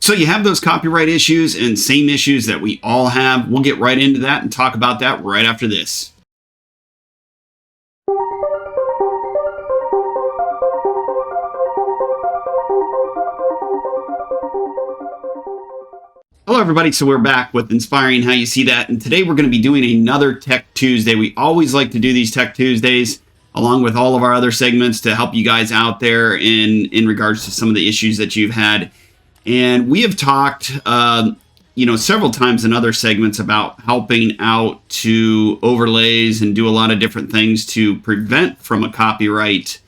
So you have those copyright issues and same issues that we all have. We'll get right into that and talk about that right after this. Hello everybody, so we're back with Inspiring How You See That, and today we're going to be doing another Tech Tuesday. We always like to do these Tech Tuesdays along with all of our other segments to help you guys out there in regards to some of the issues that you've had. And we have talked several times in other segments about helping out to overlays and do a lot of different things to prevent from a copyright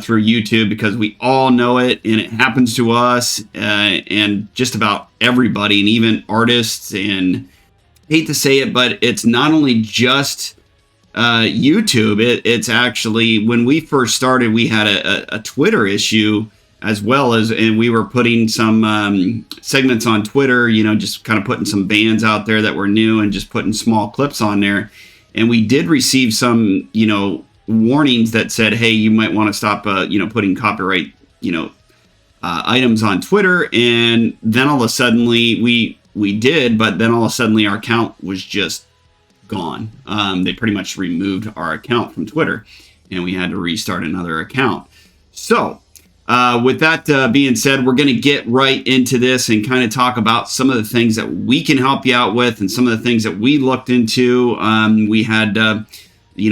through YouTube, because we all know it and it happens to us and just about everybody, and even artists. And I hate to say it, but it's not only just YouTube. It's actually, when we first started, we had a Twitter issue as well, and we were putting some segments on Twitter, just kind of putting some bands out there that were new and just putting small clips on there. And we did receive some, warnings that said, hey, you might want to stop, putting copyright, items on Twitter. And then all of a sudden we did, but then all of a sudden our account was just gone. They pretty much removed our account from Twitter, and we had to restart another account. So with that being said, we're going to get right into this and kind of talk about some of the things that we can help you out with and some of the things that we looked into. We had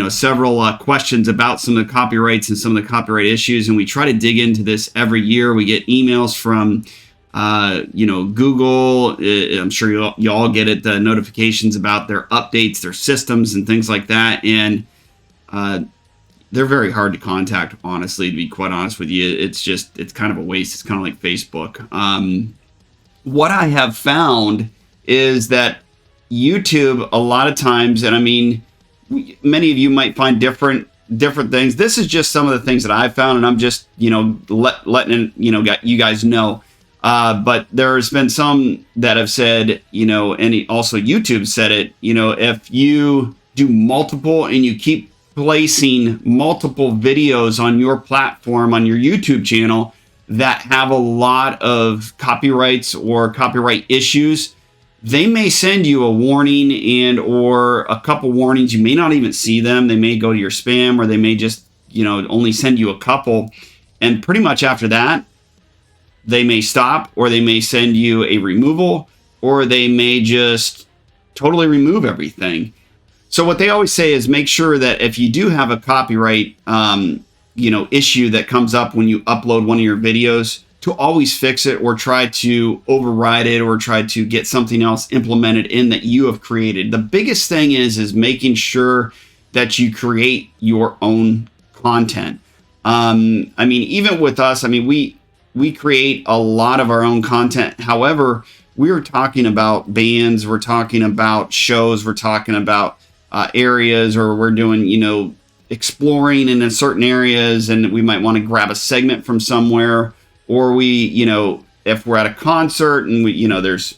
several questions about some of the copyrights and some of the copyright issues, and we try to dig into this every year. We get emails from Google. I'm sure you all get it, the notifications about their updates, their systems and things like that. And they're very hard to contact, honestly, to be quite honest with you. It's kind of a waste. It's kind of like Facebook. What I have found is that YouTube, a lot of times, and I mean, many of you might find different things. This is just some of the things that I've found, and I'm just, letting you guys know. But there's been some that have said, and also YouTube said it, if you do multiple and you keep placing multiple videos on your platform, on your YouTube channel, that have a lot of copyrights or copyright issues, they may send you a warning or a couple warnings. You may not even see them. They may go to your spam, or they may just, only send you a couple. And pretty much after that, they may stop, or they may send you a removal, or they may just totally remove everything. So what they always say is make sure that if you do have a copyright, issue that comes up when you upload one of your videos, to always fix it or try to override it or try to get something else implemented in that you have created. The biggest thing is making sure that you create your own content. I mean, even with us, I mean, we create a lot of our own content. However, we're talking about bands, we're talking about shows, we're talking about areas, or we're doing, exploring in certain areas, and we might want to grab a segment from somewhere. Or we, if we're at a concert and we, there's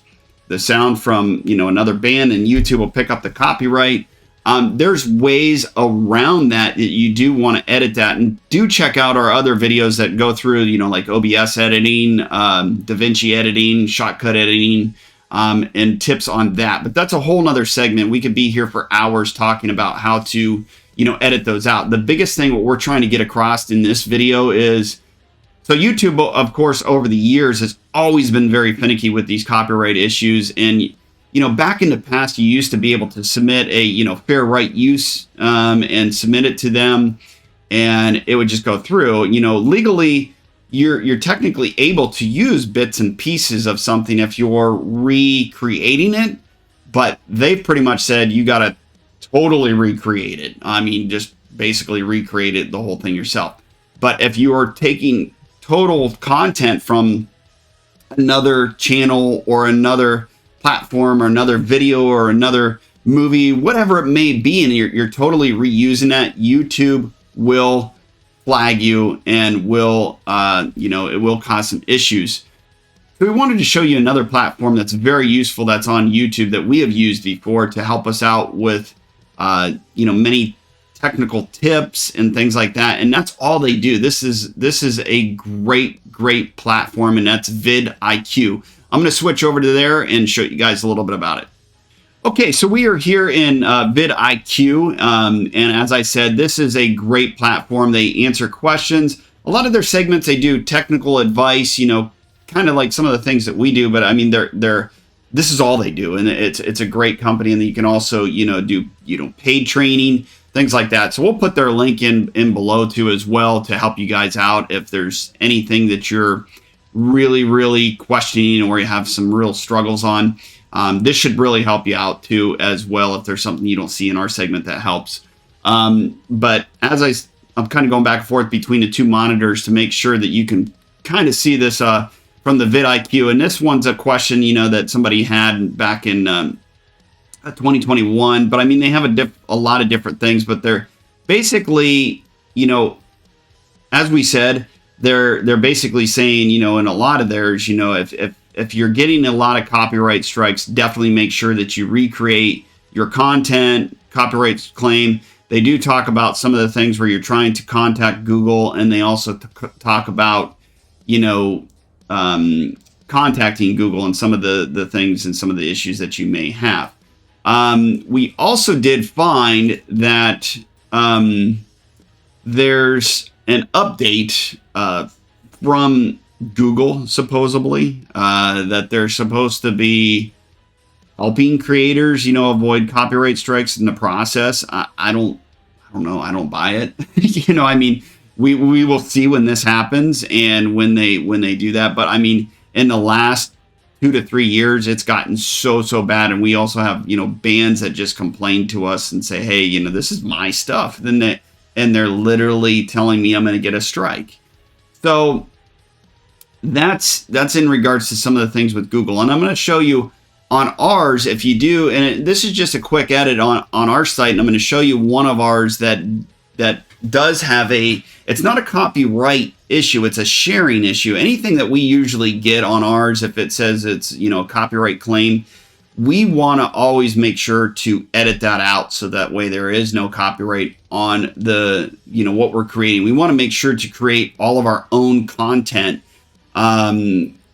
the sound from, another band, and YouTube will pick up the copyright. There's ways around that you do want to edit that, and do check out our other videos that go through, like OBS editing, Davinci editing, shortcut editing, and tips on that. But that's a whole nother segment. We could be here for hours talking about how to, edit those out. The biggest thing, what we're trying to get across in this video is, so YouTube, of course, over the years has always been very finicky with these copyright issues. And, back in the past, you used to be able to submit a, fair right use and submit it to them, and it would just go through. Legally, you're technically able to use bits and pieces of something if you're recreating it, but they've pretty much said you got to totally recreate it. I mean, just basically recreate it, the whole thing yourself. But if you are taking total content from another channel or another platform or another video or another movie, whatever it may be, and you're totally reusing that, YouTube will flag you and will, it will cause some issues. So we wanted to show you another platform that's very useful that's on YouTube that we have used before to help us out with, many technical tips and things like that. And that's all they do. This is a great platform, and that's VidIQ. I'm going to switch over to there and show you guys a little bit about it. Okay, so we are here in VidIQ, and as I said, this is a great platform. They answer questions. A lot of their segments, they do technical advice, you know, kind of like some of the things that we do, but I mean, this is all they do, and it's a great company, and you can also, you know, do, you know, paid training, things like that. So we'll put their link in below too as well to help you guys out if there's anything that you're really questioning or you have some real struggles on. This should really help you out too as well if there's something you don't see in our segment that helps. But as I'm kind of going back and forth between the two monitors to make sure that you can kind of see this from the VidIQ. And this one's a question, you know, that somebody had back in 2021. But I mean, they have a lot of different things, but they're basically, you know, as we said, they're basically saying, you know, in a lot of theirs, you know, if you're getting a lot of copyright strikes, definitely make sure that you recreate your content, copyright claim. They do talk about some of the things where you're trying to contact Google, and they also talk about, you know, contacting Google and some of the things and some of the issues that you may have. We also did find that there's an update from Google, supposedly, that they're supposed to be helping creators, you know, avoid copyright strikes in the process. I don't know. I don't buy it. You know, I mean, we will see when this happens and when they do that. But I mean, in the last 2 to 3 years, it's gotten so bad. And we also have, you know, bands that just complain to us and say, hey, you know, this is my stuff. And they're literally telling me I'm going to get a strike. So that's in regards to some of the things with Google. And I'm going to show you on ours, if you do, and this is just a quick edit on our site, and I'm going to show you one of ours that does have it's not a copyright issue, it's a sharing issue. Anything that we usually get on ours, if it says it's, you know, a copyright claim, we want to always make sure to edit that out so that way there is no copyright on the, you know, what we're creating. We want to make sure to create all of our own content.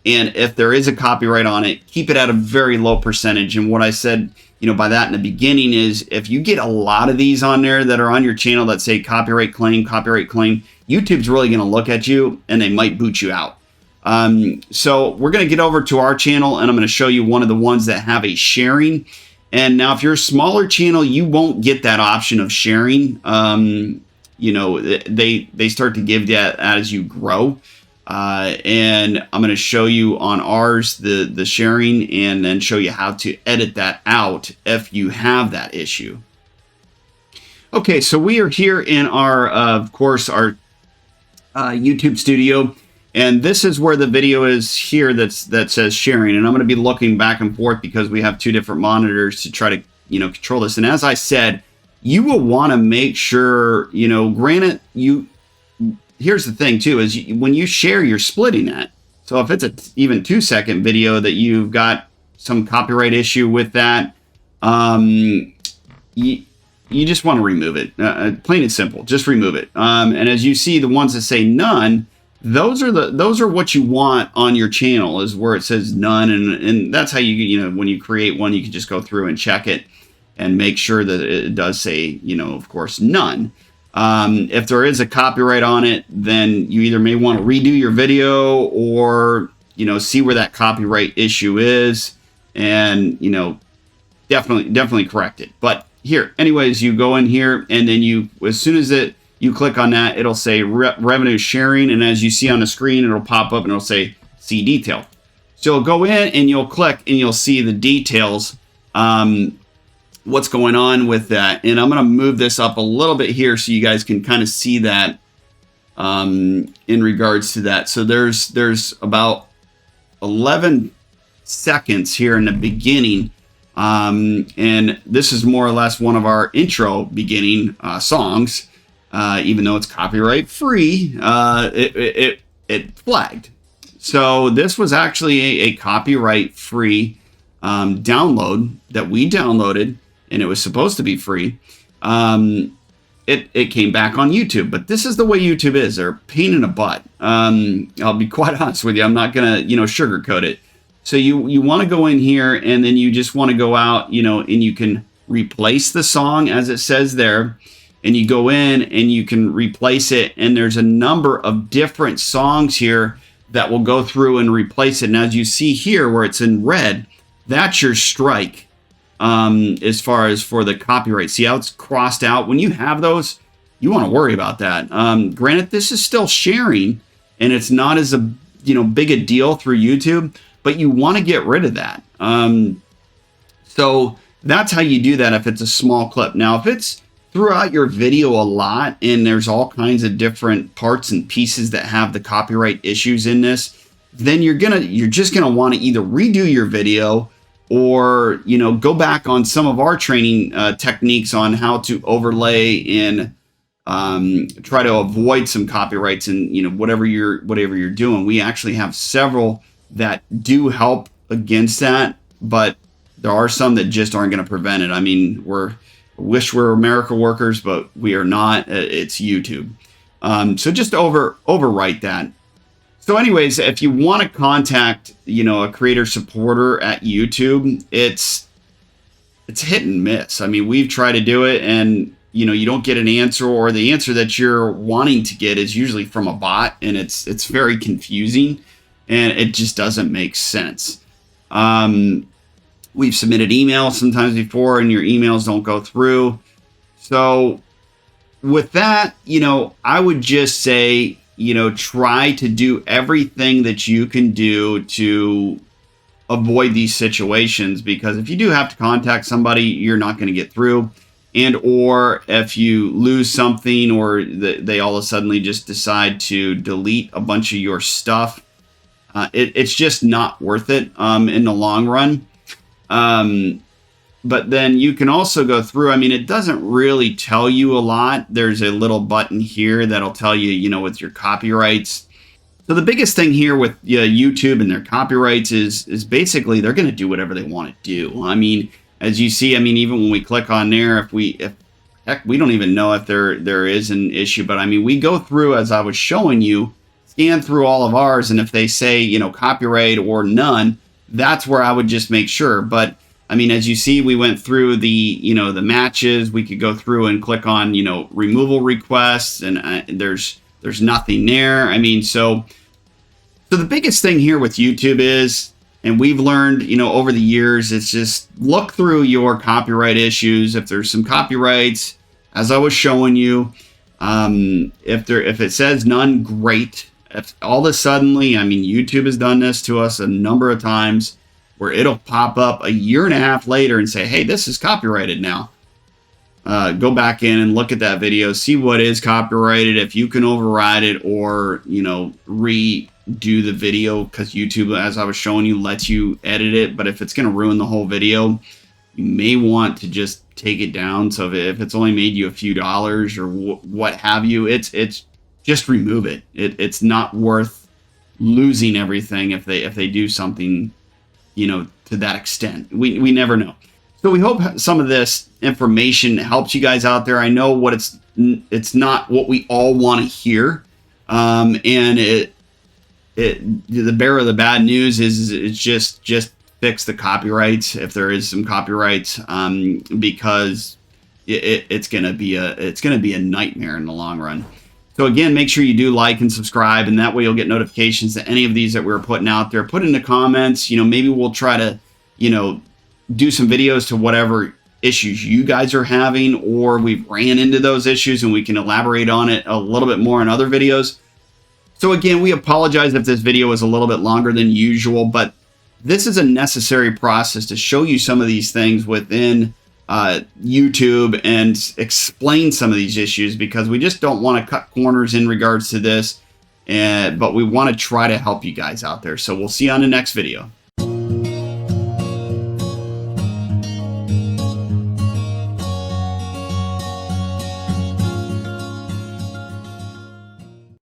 And if there is a copyright on it, keep it at a very low percentage. And what I said, you know, by that in the beginning is if you get a lot of these on there that are on your channel that say copyright claim, YouTube's really going to look at you and they might boot you out. So we're going to get over to our channel and I'm going to show you one of the ones that have a sharing. And now if you're a smaller channel, you won't get that option of sharing. You know, they start to give that as you grow. And I'm going to show you on ours the sharing and then show you how to edit that out if you have that issue. Okay, so we are here in our, of course, our YouTube studio, and this is where the video is here that says sharing. And I'm going to be looking back and forth because we have two different monitors to try to, you know, control this. And as I said, you will want to make sure, you know, granted, here's the thing too, is when you share, you're splitting that. So if it's a even 2-second video that you've got some copyright issue with that, you just want to remove it. Plain and simple, just remove it. And as you see, the ones that say none, those are what you want on your channel, is where it says none. And that's how you know, when you create one, you can just go through and check it and make sure that it does say, you know, of course, none. If there is a copyright on it, then you either may want to redo your video or, you know, see where that copyright issue is and, you know, definitely correct it. But here, anyways, you go in here and then as soon as you click on that, it'll say revenue sharing. And as you see on the screen, it'll pop up and it'll say see detail. So you'll go in and you'll click and you'll see the details. What's going on with that. And I'm going to move this up a little bit here so you guys can kind of see that in regards to that. So there's about 11 seconds here in the beginning. And this is more or less one of our intro beginning songs. Even though it's copyright free, it flagged. So this was actually a copyright free download that we downloaded, and it was supposed to be free. It came back on YouTube, but this is the way YouTube is. They're a pain in the butt. I'll be quite honest with you. I'm not gonna, you know, sugarcoat it. So you want to go in here, and then you just want to go out, and you can replace the song as it says there, and you go in and you can replace it. And there's a number of different songs here that will go through and replace it. And as you see here where it's in red, that's your strike as far as for the copyright. See how it's crossed out? When you have those, you want to worry about that. Granted, this is still sharing, and it's not as big a deal through YouTube, but you want to get rid of that. So that's how you do that if it's a small clip. Now, if it's throughout your video a lot and there's all kinds of different parts and pieces that have the copyright issues in this, then you're just gonna want to either redo your video or go back on some of our training techniques on how to overlay and try to avoid some copyrights and whatever you're doing. We actually have several that do help against that, but there are some that just aren't going to prevent it. I mean, wish we're miracle workers, but we are not. It's YouTube. So just overwrite that. So anyways, if you want to contact, a creator supporter at YouTube, it's hit and miss. I mean, we've tried to do it, and you don't get an answer, or the answer that you're wanting to get is usually from a bot, and it's very confusing, and it just doesn't make sense. We've submitted emails sometimes before, and your emails don't go through. So with that, I would just say, try to do everything that you can do to avoid these situations, because if you do have to contact somebody, you're not going to get through. And or if you lose something, or they all of a sudden just decide to delete a bunch of your stuff, it's just not worth it in the long run. But then you can also go through, I mean, it doesn't really tell you a lot. There's a little button here that'll tell you, with your copyrights. So the biggest thing here with YouTube and their copyrights is basically they're going to do whatever they want to do. I mean, as you see, I mean, even when we click on there, heck, we don't even know if there is an issue, but I mean, we go through, as I was showing you, scan through all of ours, and if they say, copyright or none, that's where I would just make sure. But I mean, as you see, we went through the matches. We could go through and click on, removal requests, and there's nothing there. I mean, so the biggest thing here with YouTube is, and we've learned, over the years, it's just look through your copyright issues. If there's some copyrights, as I was showing you, if it says none, great. If all of a sudden, I mean, YouTube has done this to us a number of times, where it'll pop up a year and a half later and say, hey, this is copyrighted now. Go back in and look at that video, see what is copyrighted, if you can override it, or, redo the video, because YouTube, as I was showing you, lets you edit it. But if it's going to ruin the whole video, you may want to just take it down. So if it's only made you a few dollars or what have you, it's just remove it. It's not worth losing everything if they do something, to that extent. We never know. So we hope some of this information helps you guys out there. I know it's not what we all want to hear, and the bearer of the bad news is it's just fix the copyrights if there is some copyrights, because it's gonna be a nightmare in the long run. So again, make sure you do like and subscribe, and that way you'll get notifications to any of these that we're putting out there. Put in the comments, maybe we'll try to, do some videos to whatever issues you guys are having, or we've ran into those issues and we can elaborate on it a little bit more in other videos. So again, we apologize if this video is a little bit longer than usual, but this is a necessary process to show you some of these things within YouTube and explain some of these issues, because we just don't want to cut corners in regards to this, but we want to try to help you guys out there. So we'll see you on the next video.